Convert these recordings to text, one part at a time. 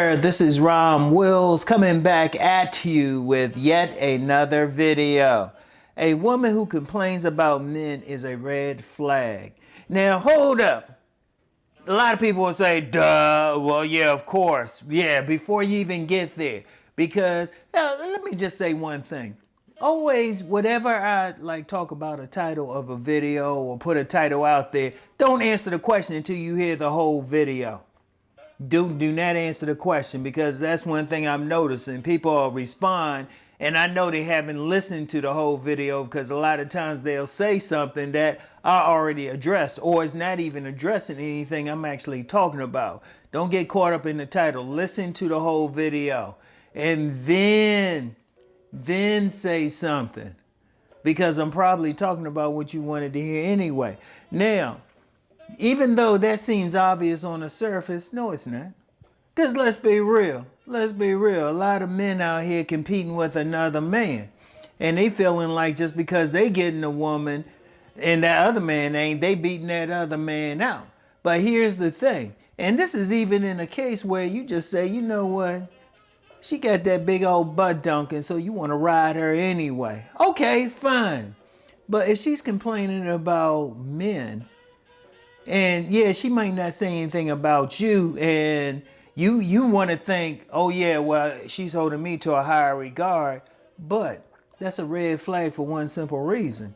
there, this is RomWills coming back at you with yet another video. A woman who complains about men is a red flag. Now hold up. A lot of people will say, duh, well yeah, of course. Yeah, before you even get there. Because, let me just say one thing. Always, whatever I talk about a title of a video or put a title out there, don't answer the question until you hear the whole video. Do not answer the question, because that's one thing I'm noticing. People will respond, and I know they haven't listened to the whole video, because a lot of times they'll say something that I already addressed, or it's not even addressing anything I'm actually talking about. Don't get caught up in the title. Listen to the whole video, and then say something, because I'm probably talking about what you wanted to hear anyway. Now, even though that seems obvious on the surface, no, it's not. Because let's be real. A lot of men out here competing with another man. And they feeling like just because they getting a woman and that other man ain't, they beating that other man out. But here's the thing. And this is even in a case where you just say, you know what? She got that big old butt dunking, so you want to ride her anyway. Okay, fine. But if she's complaining about men, and yeah, she might not say anything about you, and you want to think, oh yeah, well, she's holding me to a higher regard, but that's a red flag for one simple reason.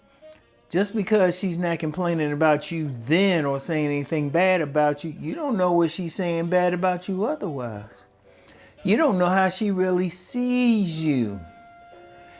Just because she's not complaining about you then or saying anything bad about you, you don't know what she's saying bad about you otherwise. You don't know how she really sees you.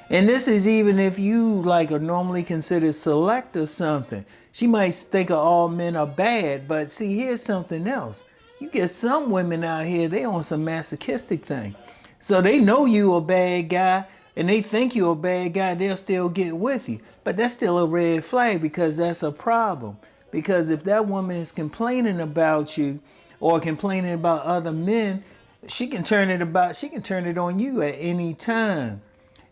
And this is even if you are normally considered select or something. She might think all men are bad, but see, here's something else. You get some women out here, they on some masochistic thing. So they know you a bad guy, and they think you a bad guy, they'll still get with you. But that's still a red flag, because that's a problem. Because if that woman is complaining about you or complaining about other men, she can turn it on you at any time.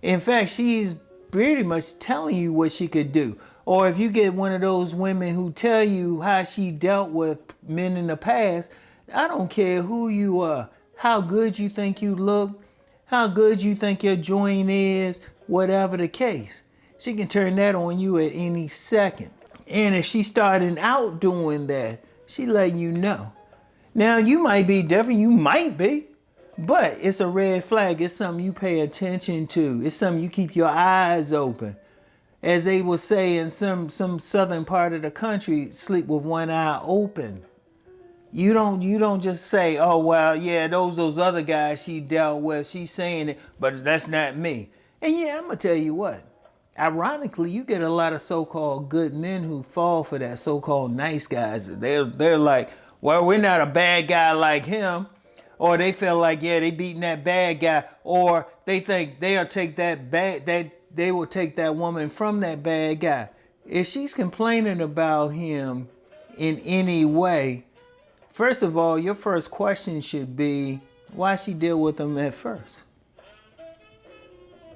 In fact, she's pretty much telling you what she could do. Or if you get one of those women who tell you how she dealt with men in the past, I don't care who you are, how good you think you look, how good you think your joint is, whatever the case. She can turn that on you at any second. And if she's starting out doing that, she letting you know. Now, you might be different, you might be, but it's a red flag. It's something you pay attention to. It's something you keep your eyes open. As they will say in some southern part of the country, sleep with one eye open. You don't just say, oh, well, yeah, those other guys she dealt with, she's saying it, but that's not me. And yeah, I'm going to tell you what. Ironically, you get a lot of so-called good men who fall for that so-called nice guys. They're like, well, we're not a bad guy like him. Or they feel like, yeah, they beating that bad guy. Or they think they'll take they will take that woman from that bad guy. If she's complaining about him in any way, first of all, your first question should be, why she deal with him at first?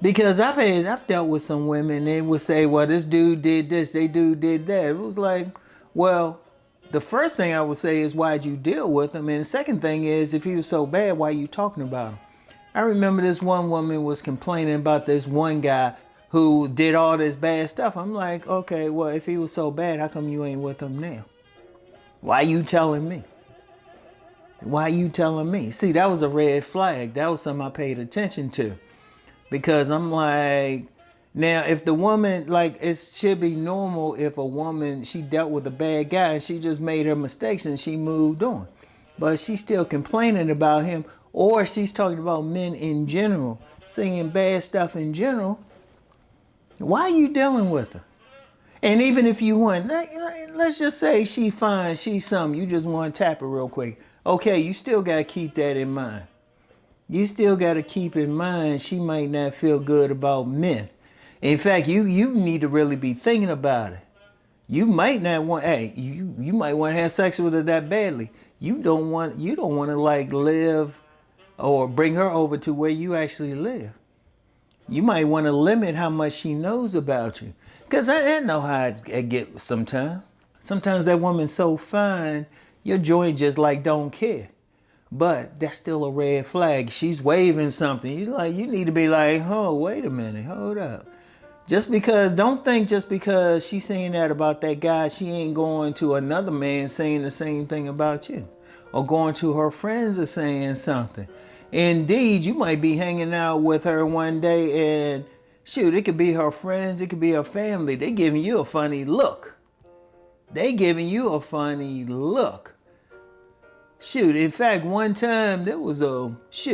Because I've dealt with some women, they would say, well, this dude did this, dude did that. It was like, well, the first thing I would say is, why'd you deal with him? And the second thing is, if he was so bad, why are you talking about him? I remember this one woman was complaining about this one guy who did all this bad stuff. I'm like, okay, well, if he was so bad, how come you ain't with him now? Why you telling me? Why you telling me? See, that was a red flag. That was something I paid attention to. Because I'm like, now, if the woman, it should be normal if a woman, she dealt with a bad guy and she just made her mistakes and she moved on. But she's still complaining about him, or she's talking about men in general, saying bad stuff in general. Why are you dealing with her? And even if you want, let's just say she fine, she's something, you just want to tap her real quick. Okay, you still got to keep that in mind. You still got to keep in mind she might not feel good about men. In fact, you need to really be thinking about it. You might not want, you might want to have sex with her that badly. You don't want to live or bring her over to where you actually live. You might want to limit how much she knows about you. Because I know how it get sometimes. Sometimes that woman's so fine, your joint just don't care. But that's still a red flag. She's waving something. You need to be like, oh, wait a minute, hold up. Don't think just because she's saying that about that guy, she ain't going to another man saying the same thing about you. Or going to her friends and saying something. Indeed, you might be hanging out with her one day and shoot, it could be her friends, it could be her family. They giving you a funny look. Shoot, in fact, one time there was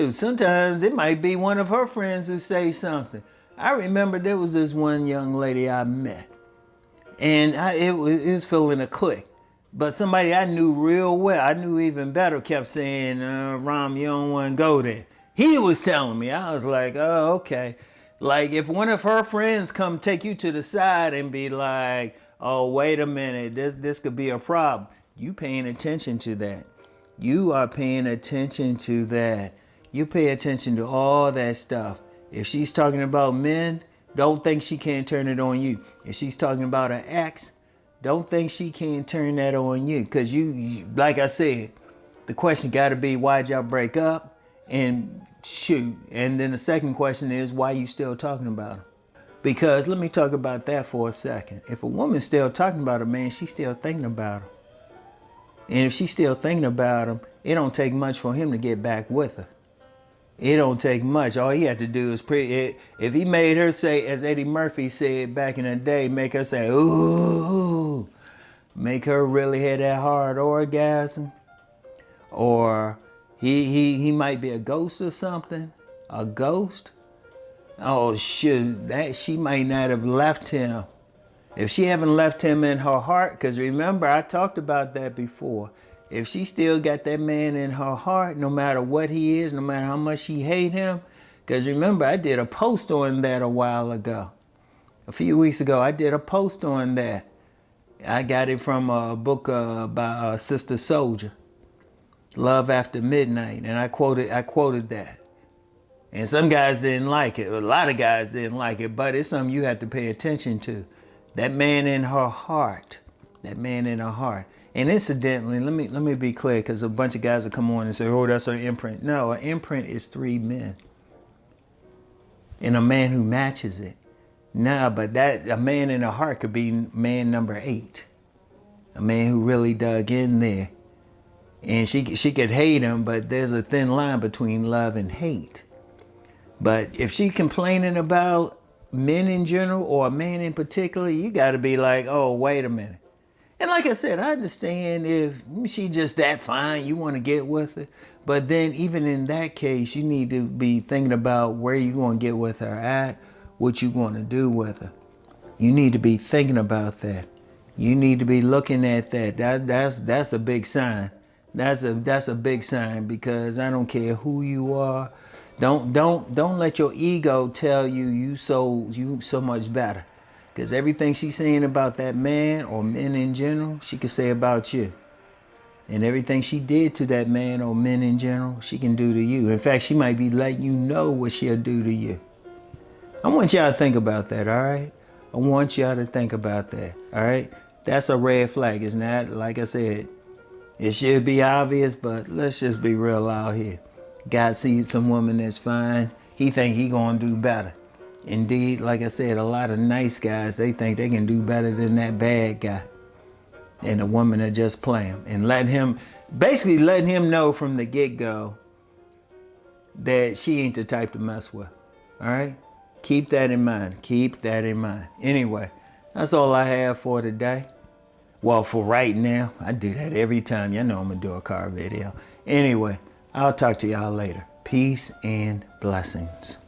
sometimes it might be one of her friends who say something. I remember there was this one young lady I met, and it was feeling a click. But somebody I knew real well, I knew even better, kept saying, Rom, you don't want to go there. He was telling me. I was like, oh, okay. Like if one of her friends come take you to the side and be like, oh, wait a minute, this could be a problem. You paying attention to that. You are paying attention to that. You pay attention to all that stuff. If she's talking about men, don't think she can't turn it on you. If she's talking about an ex, don't think she can't turn that on you. Because you, like I said, the question got to be, why'd y'all break up? And shoot. And then the second question is, why you still talking about him? Because let me talk about that for a second. If a woman's still talking about a man, she's still thinking about him. And if she's still thinking about him, it don't take much for him to get back with her. It don't take much. All he had to do is if he made her say, as Eddie Murphy said back in the day, make her say, ooh, make her really have that hard orgasm. Or he might be a ghost or something. A ghost. Oh shoot, that she might not have left him. If she haven't left him in her heart, because remember, I talked about that before. If she still got that man in her heart, no matter what he is, no matter how much she hate him, because remember, I did a post on that a while ago. A few weeks ago, I did a post on that. I got it from a book by Sister Soldier, Love After Midnight, and I quoted that. And some guys didn't like it. A lot of guys didn't like it, but it's something you have to pay attention to. That man in her heart. That man in her heart. And incidentally, let me be clear, because a bunch of guys will come on and say, oh, that's her imprint. No, an imprint is 3 men. And a man who matches it. Nah, but a man in her heart could be man number 8. A man who really dug in there. And she could hate him, but there's a thin line between love and hate. But if she complaining about men in general or a man in particular, you got to be like, oh, wait a minute. And like I said, I understand if she just that fine, you want to get with her. But then even in that case, you need to be thinking about where you're going to get with her at, what you're going to do with her. You need to be thinking about that. You need to be looking at that. That's a big sign. That's a big sign, because I don't care who you are. Don't let your ego tell you so much better. Because everything she's saying about that man or men in general, she can say about you. And everything she did to that man or men in general, she can do to you. In fact, she might be letting you know what she'll do to you. I want y'all to think about that, all right? I want y'all to think about that, all right? That's a red flag. It's not, like I said, it should be obvious, but let's just be real out here. God sees some woman that's fine. He think he gonna do better. Indeed, like I said, a lot of nice guys, they think they can do better than that bad guy. And a woman that just play him. And letting him know from the get-go that she ain't the type to mess with. All right? Keep that in mind. Keep that in mind. Anyway, that's all I have for today. Well, for right now, I do that every time. Y'all know I'm gonna do a car video. Anyway, I'll talk to y'all later. Peace and blessings.